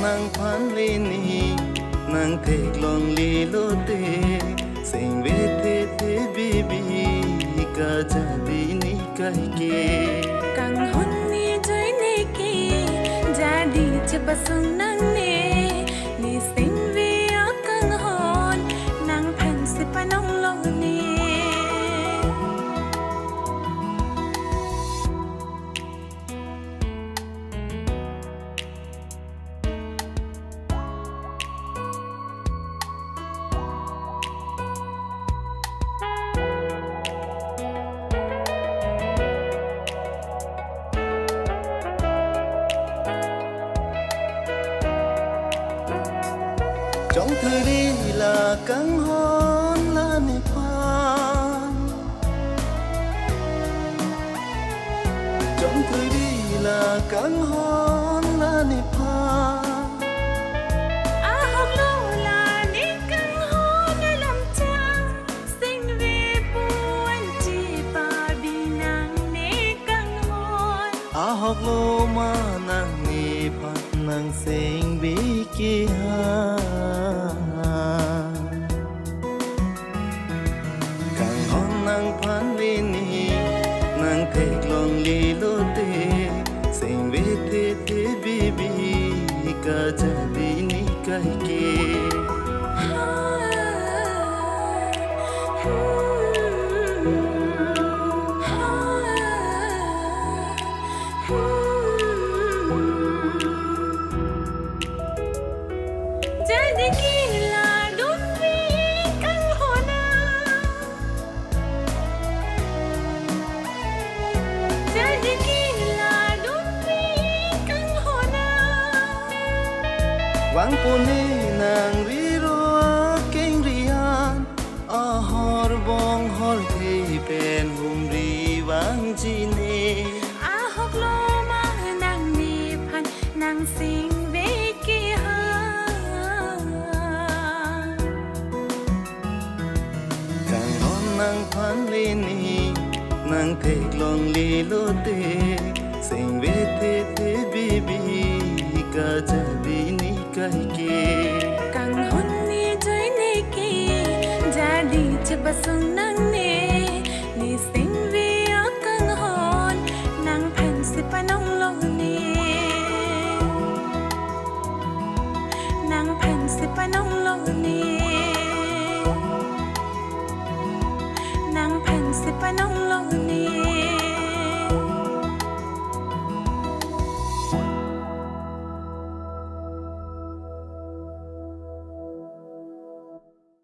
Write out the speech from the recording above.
nàng phán lê ni nàng thề lòng lì lô tê sinh về thế thế bi bi cả cha đi ni cái kê càng hôn ni chơi ni kê jadi cepat senang ni ni sinh về ở càng hôn nàng phan si panong lo ni trong thời đi là căng hôn là niềm phan trong thời đi là căng hôn là niềm phan học lâu là đi căng hôn nơi làm trang sinh về buồn chỉ ba bi nàng đi căng hôn học lâu mà nàng ni phát nàng sinh bi kia nàng phán lê ni nàng thề lòng lì lô tê sinh về thế thế bi bi cả cha đi ni cái kê jadi gila dunia kan hona jadi gila dunia kan hona vang pone nàng ri ro keng rian a hor bong hor thi pen hum ri vang chi ne học lo mà nàng ni phan nàng sinh về kia càng hon nàng phán lê ni nàng thề lòng lì lô tê sinh về thế thế bi bi cả cha đi ni cái kê càng hôn ni chơi ni kia jadi cepat senang ni sinh về ở càng hôn nàng phan si panong lo ni nàng phan si panong lo ni nàng phan si panong lo ni